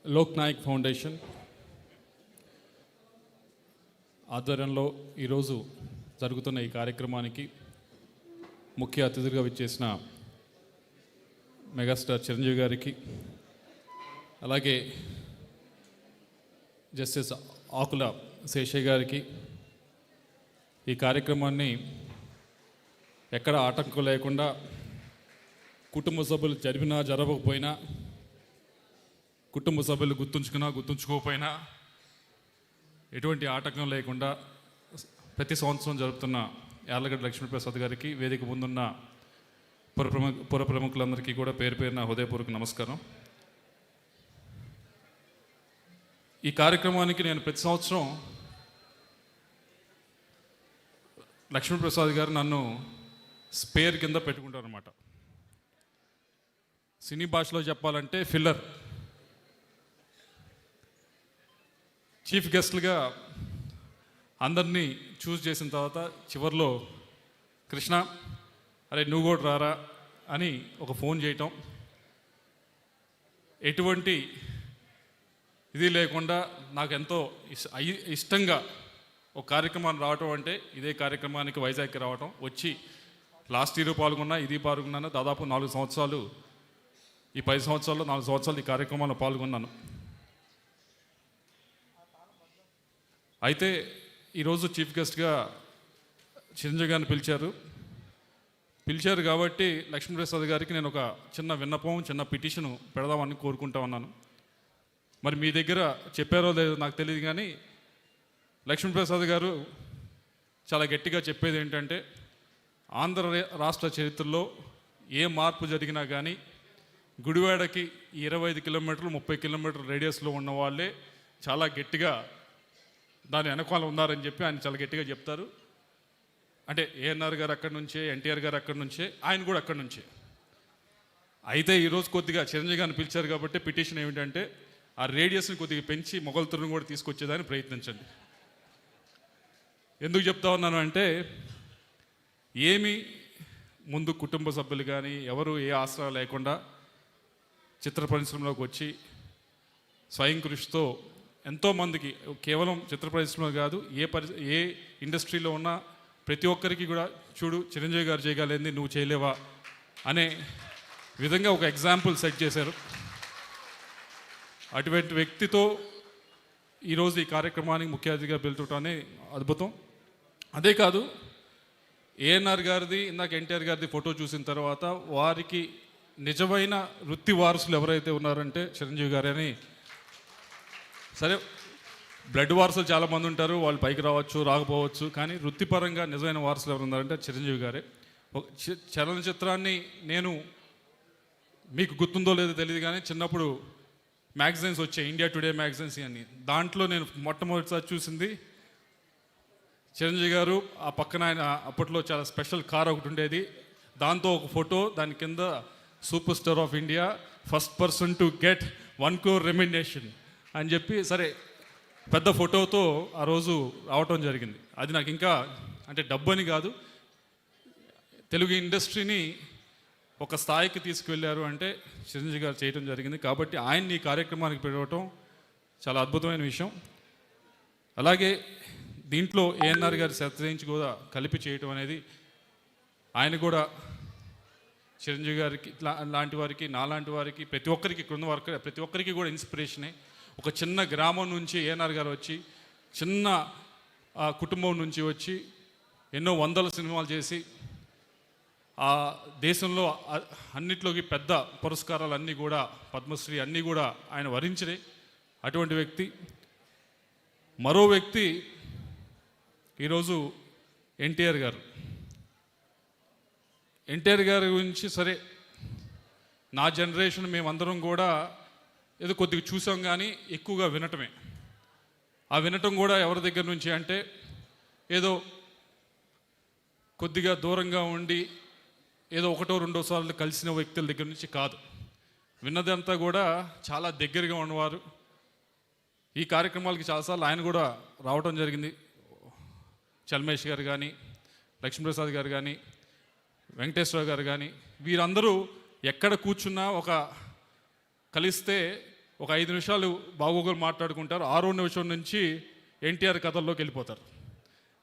Lok Naik foundation ఆధ్వర్యంలో ఈరోజు జరుగుతున్న ఈ కార్యక్రమానికి ముఖ్య అతిథిగా విచ్చేసిన మెగాస్టార్ చిరంజీవి గారికి, అలాగే జస్టిస్ ఆకుల శేషయ్య గారికి, ఈ కార్యక్రమాన్ని ఎక్కడ ఆటంకం లేకుండా కుటుంబ సభ్యులు జరిపినా జరగకపోయినా, కుటుంబ సభ్యులు గుర్తుంచుకోకపోయినా ఎటువంటి ఆటంకం లేకుండా ప్రతి సంవత్సరం జరుపుతున్న యార్లగడ్డ లక్ష్మీప్రసాద్ గారికి, వేదిక ముందున్న పుర ప్రముఖులందరికీ కూడా పేరు పేరున హృదయపూర్వక నమస్కారం. ఈ కార్యక్రమానికి నేను ప్రతి సంవత్సరం లక్ష్మీప్రసాద్ గారు నన్ను స్పేర్ కింద పెట్టుకుంటారు అనమాట. సినీ భాషలో చెప్పాలంటే ఫిల్లర్. చీఫ్ గెస్ట్లుగా అందరినీ చూస్ చేసిన తర్వాత చివరిలో కృష్ణ అరే నువ్వు కూడా రారా అని ఒక ఫోన్ చేయటం, ఎటువంటి ఇది లేకుండా నాకు ఎంతో ఇష్టంగా ఒక కార్యక్రమాన్ని రావటం అంటే ఇదే కార్యక్రమానికి వైజాగ్కి రావటం, వచ్చి లాస్ట్ ఇయర్ పాల్గొన్నా, ఇది పాల్గొన్నాను. దాదాపు 4 సంవత్సరాలు, ఈ 10 సంవత్సరాల్లో 4 సంవత్సరాలు ఈ కార్యక్రమాల్లో పాల్గొన్నాను. అయితే ఈరోజు చీఫ్ గెస్ట్గా చిరంజీవి గారిని పిలిచారు కాబట్టి లక్ష్మీప్రసాద్ గారికి నేను ఒక చిన్న విన్నపం, చిన్న పిటిషన్ పెడదామని కోరుకుంటా ఉన్నాను. మరి మీ దగ్గర చెప్పారో లేదో నాకు తెలియదు, కానీ లక్ష్మీప్రసాద్ గారు చాలా గట్టిగా చెప్పేది ఏంటంటే, ఆంధ్ర రాష్ట్ర చరిత్రలో ఏ మార్పు జరిగినా కానీ గుడివాడకి 25 కిలోమీటర్లు 30 కిలోమీటర్ల రేడియస్లో ఉన్న వాళ్ళే చాలా గట్టిగా దాని వెనకాల ఉన్నారని చెప్పి ఆయన చాలా గట్టిగా చెప్తారు. అంటే ఏఎన్ఆర్ గారు అక్కడి నుంచే, ఎన్టీఆర్ గారు అక్కడి నుంచే, ఆయన కూడా అక్కడి నుంచే. అయితే ఈరోజు కొద్దిగా చిరంజీవి గారిని పిలిచారు కాబట్టి పిటిషన్ ఏమిటంటే, ఆ రేడియస్ని కొద్దిగా పెంచి మొగల్తూరుని కూడా తీసుకొచ్చేదాన్ని ప్రయత్నించండి. ఎందుకు చెప్తా ఉన్నాను అంటే, ఏమి ముందు కుటుంబ సభ్యులు కానీ ఎవరు ఏ ఆసరా లేకుండా చిత్ర పరిశ్రమలోకి వచ్చి స్వయం కృషితో ఎంతోమందికి, కేవలం చిత్ర పరిశ్రమ కాదు, ఏ ఇండస్ట్రీలో ఉన్నా ప్రతి ఒక్కరికి కూడా చూడు చిరంజీవి గారు చేయగలిగింది నువ్వు చేయలేవా అనే విధంగా ఒక ఎగ్జాంపుల్ సెట్ చేశారు. అటువంటి వ్యక్తితో ఈరోజు ఈ కార్యక్రమానికి ముఖ్య అతిథిగా పిలుచుకోవటాన్ని అద్భుతం. అదే కాదు, ఏఎన్ఆర్ గారిది, ఇందాక ఎన్టీఆర్ గారిది ఫోటో చూసిన తర్వాత వారికి నిజమైన వృత్తి వారసులు ఎవరైతే ఉన్నారంటే చిరంజీవి గారని. సరే, బ్లడ్ వారసులు చాలామంది ఉంటారు, వాళ్ళు పైకి రావచ్చు రాకపోవచ్చు, కానీ వృత్తిపరంగా నిజమైన వారసులు ఎవరు ఉన్నారంటే చిరంజీవి గారే. ఒక చలనచిత్రాన్ని నేను, మీకు గుర్తుందో లేదో తెలియదు కానీ, చిన్నప్పుడు మ్యాగజైన్స్ వచ్చాయి, ఇండియా టుడే మ్యాగజైన్స్ అని. దాంట్లో నేను మొట్టమొదటిసారి చూసింది చిరంజీవి గారు, ఆ పక్కన ఆయన అప్పట్లో చాలా స్పెషల్ కార్ ఒకటి ఉండేది, దాంతో ఒక ఫోటో, దాని కింద super star of India, first person to get 1 crore remuneration అని చెప్పి, సరే పెద్ద ఫోటోతో ఆ రోజు రావటం జరిగింది. అది నాకు ఇంకా, అంటే డబ్బు అని కాదు, తెలుగు ఇండస్ట్రీని ఒక స్థాయికి తీసుకువెళ్ళారు అంటే చిరంజీవి గారు చేయటం జరిగింది. కాబట్టి ఆయన్ని ఈ కార్యక్రమానికి పిలవటం చాలా అద్భుతమైన విషయం. అలాగే దీంట్లో ఏఎన్ఆర్ గారి శ్రద్ధ కూడా కలిపి చేయటం అనేది, ఆయన కూడా చిరంజీవి గారికి లాంటి వారికి, నాలాంటి వారికి, ప్రతి ఒక్కరికి ప్రతి ఒక్కరికి కూడా ఇన్స్పిరేషనే. ఒక చిన్న గ్రామం నుంచి ఏఎన్ఆర్ గారు వచ్చి, చిన్న కుటుంబం నుంచి వచ్చి ఎన్నో వందల సినిమాలు చేసి ఆ దేశంలో అన్నిట్లోకి పెద్ద పురస్కారాలు అన్నీ కూడా, పద్మశ్రీ అన్నీ కూడా ఆయన వరించినాయి. అటువంటి వ్యక్తి. మరో వ్యక్తి ఈరోజు ఎన్టీఆర్ గారు. ఎన్టీఆర్ గారి గురించి సరే, నా జనరేషన్ మేమందరం కూడా ఏదో కొద్దిగా చూసాం కానీ ఎక్కువగా వినటమే. ఆ వినటం కూడా ఎవరి దగ్గర నుంచి అంటే, ఏదో కొద్దిగా దూరంగా ఉండి ఏదో 1 2 సార్లు కలిసిన వ్యక్తుల దగ్గర నుంచి కాదు, విన్నదంతా కూడా చాలా దగ్గరగా ఉన్నవారు. ఈ కార్యక్రమాలకి చాలాసార్లు ఆయన కూడా రావటం జరిగింది. చల్మేష్ గారు కానీ, లక్ష్మీప్రసాద్ గారు కానీ, వెంకటేశ్వర గారు కానీ, వీరందరూ ఎక్కడ కూర్చున్నా ఒక కలిస్తే ఒక 5 నిమిషాలు బాగోగులు మాట్లాడుకుంటారు, 6వ నిమిషం నుంచి ఎన్టీఆర్ కథల్లోకి వెళ్ళిపోతారు.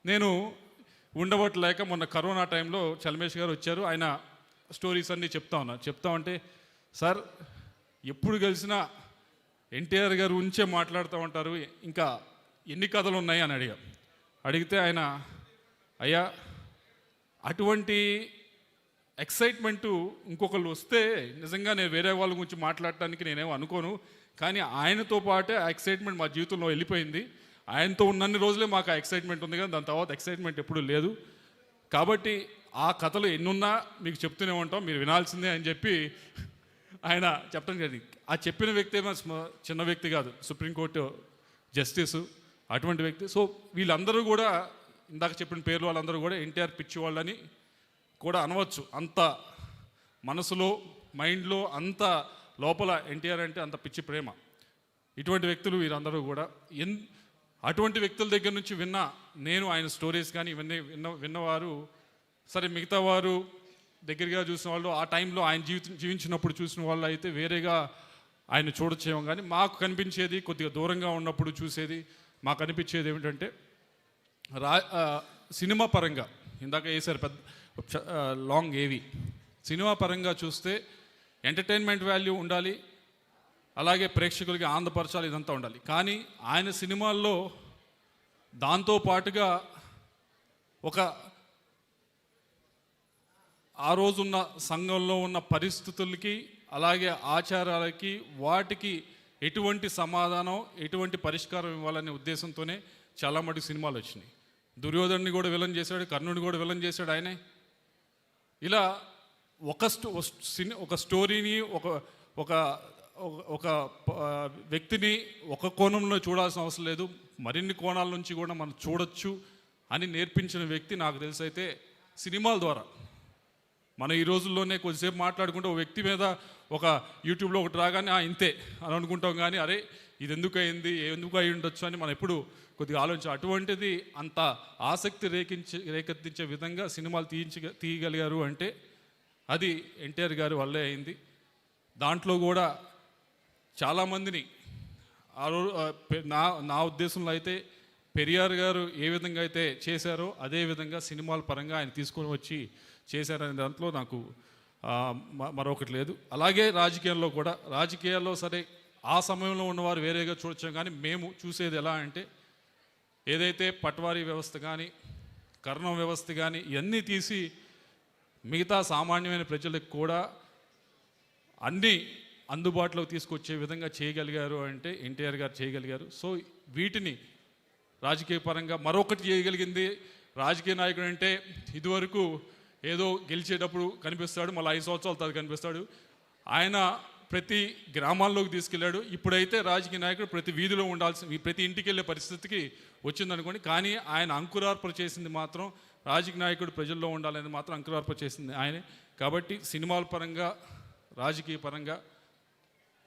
నేను ఉండబట్టలేక మొన్న కరోనా టైంలో చలమేష్ గారు వచ్చారు. ఆయన స్టోరీస్ అన్నీ చెప్తా ఉంటే సార్ ఎప్పుడు కలిసినా ఎన్టీఆర్ గారు ఉంచే మాట్లాడుతూ ఉంటారు, ఇంకా ఎన్ని కథలు ఉన్నాయి అని అడిగితే ఆయన అయ్యా అటువంటి ఎక్సైట్మెంటు ఇంకొకళ్ళు వస్తే నిజంగా నేను వేరే వాళ్ళ గురించి మాట్లాడటానికి నేనేమో అనుకోను, కానీ ఆయనతో పాటే ఆ ఎక్సైట్మెంట్ మా జీవితంలో వెళ్ళిపోయింది. ఆయనతో ఉన్నన్ని రోజులే మాకు ఆ ఎక్సైట్మెంట్ ఉంది, కానీ దాని తర్వాత ఎక్సైట్మెంట్ ఎప్పుడూ లేదు. కాబట్టి ఆ కథలు ఎన్నున్నా మీకు చెప్తూనే ఉంటాం, మీరు వినాల్సిందే అని చెప్పి ఆయన చెప్పడం జరిగింది. ఆ చెప్పిన వ్యక్తి ఏమో చిన్న వ్యక్తి కాదు, సుప్రీంకోర్టు జస్టిస్, అటువంటి వ్యక్తి. సో వీళ్ళందరూ కూడా ఇందాక చెప్పిన పేర్లు వాళ్ళందరూ కూడా ఎన్టీఆర్ పిచ్చి వాళ్ళని కూడా అనవచ్చు. అంత మనసులో మైండ్లో అంత లోపల ఎన్టీఆర్ అంటే అంత పిచ్చి ప్రేమ. ఇటువంటి వ్యక్తులు వీరందరూ కూడా అటువంటి వ్యక్తుల దగ్గర నుంచి నేను ఆయన స్టోరీస్ కానీ ఇవన్నీ విన్నవారు సరే, మిగతా వారు దగ్గరగా చూసిన వాళ్ళు ఆ టైంలో ఆయన జీవించినప్పుడు చూసిన వాళ్ళు అయితే వేరేగా ఆయన చూడొచ్చేమో, కానీ మాకు కనిపించేది కొద్దిగా దూరంగా ఉన్నప్పుడు చూసేది మాకు అనిపించేది ఏమిటంటే సినిమా పరంగా ఇందాక వేసారు పెద్ద లాంగ్ ఏవి, సినిమా పరంగా చూస్తే ఎంటర్టైన్మెంట్ వాల్యూ ఉండాలి, అలాగే ప్రేక్షకులకి ఆనందపరచాలి, ఇదంతా ఉండాలి. కానీ ఆయన సినిమాల్లో దాంతో పాటుగా ఒక ఆ రోజున్న సంఘంలో ఉన్న పరిస్థితులకి అలాగే ఆచారాలకి వాటికి ఎటువంటి సమాధానం ఎటువంటి పరిష్కారం ఇవ్వాలనే ఉద్దేశంతోనే చాలా మటుకు సినిమాలు వచ్చినాయి. దుర్యోధన్ని కూడా విలన్ చేశాడు, కర్ణుడిని కూడా విలన్ చేశాడు ఆయనే. ఇలా ఒక స్టోరీని ఒక ఒక వ్యక్తిని ఒక కోణంలో చూడాల్సిన అవసరం లేదు, మరిన్ని కోణాల నుంచి కూడా మనం చూడొచ్చు అని నేర్పించిన వ్యక్తి నాకు తెలిసి అయితే సినిమాల ద్వారా. మనం ఈ రోజుల్లోనే కొద్దిసేపు మాట్లాడుకుంటే ఒక వ్యక్తి మీద ఒక యూట్యూబ్లో ఒకటి రాగానే ఇంతే అని అనుకుంటాం, కానీ అరే ఇది ఎందుకు అయింది, ఎందుకు అయి ఉండొచ్చు అని మనం ఎప్పుడు కొద్దిగా ఆలోచించాం. అటువంటిది అంత ఆసక్తి రేకెత్తించే విధంగా సినిమాలు తీయగలిగారు అంటే అది ఎన్టీఆర్ గారి వల్లే అయింది. దాంట్లో కూడా చాలామందిని నా ఉద్దేశంలో అయితే పెరియార్ గారు ఏ విధంగా అయితే చేశారో అదే విధంగా సినిమాల పరంగా ఆయన తీసుకొని వచ్చి చేశారనే దాంట్లో నాకు మరొకటి లేదు. అలాగే రాజకీయాల్లో సరే ఆ సమయంలో ఉన్నవారు వేరేగా చూడొచ్చాం, కానీ మేము చూసేది ఎలా అంటే ఏదైతే పట్వారీ వ్యవస్థ కానీ కర్ణం వ్యవస్థ కానీ ఇవన్నీ తీసి మిగతా సామాన్యమైన ప్రజలకు కూడా అన్నీ అందుబాటులోకి తీసుకొచ్చే విధంగా చేయగలిగారు అంటే ఎన్టీఆర్ గారు చేయగలిగారు. సో వీటిని రాజకీయ పరంగా మరొకటి చేయగలిగింది రాజకీయ నాయకుడు అంటే ఇదివరకు ఏదో గెలిచేటప్పుడు కనిపిస్తాడు, మళ్ళీ 5 సంవత్సరాల తర్వాత కనిపిస్తాడు. ఆయన ప్రతి గ్రామాల్లోకి తీసుకెళ్ళాడు. ఇప్పుడైతే రాజకీయ నాయకుడు ప్రతి వీధిలో ప్రతి ఇంటికి వెళ్ళే పరిస్థితికి వచ్చిందనుకోండి. కానీ ఆయన అంకురార్పణ చేసింది మాత్రం రాజకీయ నాయకుడు ప్రజల్లో ఉండాలనేది మాత్రం అంకురార్పణ చేసింది ఆయనే. కాబట్టి సినిమాల పరంగా రాజకీయ పరంగా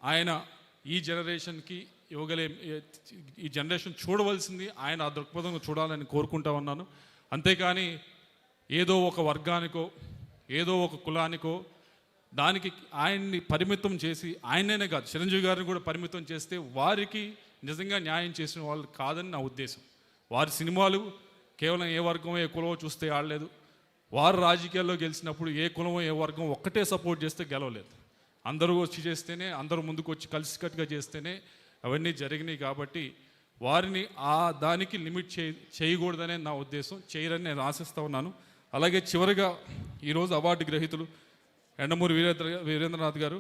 ఆయన ఈ జనరేషన్కి ఈ జనరేషన్ చూడవలసింది ఆయన ఆ దృక్పథంగా చూడాలని కోరుకుంటా ఉన్నాను. అంతేకాని ఏదో ఒక వర్గానికో ఏదో ఒక కులానికో దానికి ఆయన్ని పరిమితం చేసి ఆయననే కాదు చిరంజీవి గారిని కూడా పరిమితం చేస్తే వారికి నిజంగా న్యాయం చేసిన వాళ్ళు కాదని నా ఉద్దేశం. వారి సినిమాలు కేవలం ఏ వర్గమో ఏ కులమో చూస్తే ఆడలేదు. వారు రాజకీయాల్లో గెలిచినప్పుడు ఏ కులమో ఏ వర్గం ఒక్కటే సపోర్ట్ చేస్తే గెలవలేదు. అందరూ వచ్చి చేస్తేనే, అందరూ ముందుకు వచ్చి కలిసికట్టుగా చేస్తేనే అవన్నీ జరిగినాయి. కాబట్టి వారిని దానికి లిమిట్ చేయకూడదనే నా ఉద్దేశం. చేయరని నేను ఆశిస్తూ ఉన్నాను. అలాగే చివరిగా ఈరోజు అవార్డు గ్రహీతలు ఎండమూరి వీరేంద్రనాథ్ గారు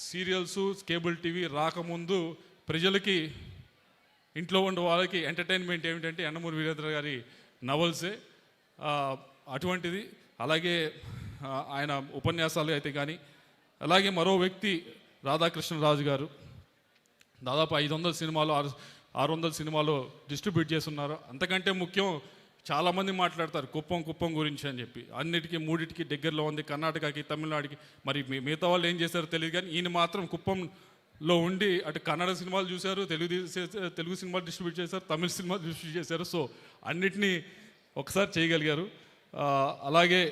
సీరియల్స్ కేబుల్ టీవీ రాకముందు ప్రజలకి ఇంట్లో ఉండే వాళ్ళకి ఎంటర్టైన్మెంట్ ఏమిటంటే ఎండమూరి వీరేంద్ర గారి నవల్సే. అటువంటిది అలాగే ఆయన ఉపన్యాసాలు అయితే కానీ, అలాగే మరో వ్యక్తి రాధాకృష్ణరాజు గారు దాదాపు 500 సినిమాలు 600 సినిమాలు డిస్ట్రిబ్యూట్ చేస్తున్నారు. అంతకంటే ముఖ్యం చాలామంది మాట్లాడతారు కుప్పం గురించి అని చెప్పి. అన్నిటికీ మూడింటికి దగ్గరలో ఉంది, కర్ణాటకకి తమిళనాడుకి. మరి మిగతా వాళ్ళు ఏం చేశారో తెలియదు, కానీ ఈయన మాత్రం కుప్పంలో ఉండి అటు కన్నడ సినిమాలు చూశారు, తెలుగు సినిమాలు డిస్ట్రిబ్యూట్ చేశారు, తమిళ సినిమాలు డిస్ట్రిబ్యూట్ చేశారు. సో అన్నిటినీ ఒకసారి చేయగలిగారు. అలాగే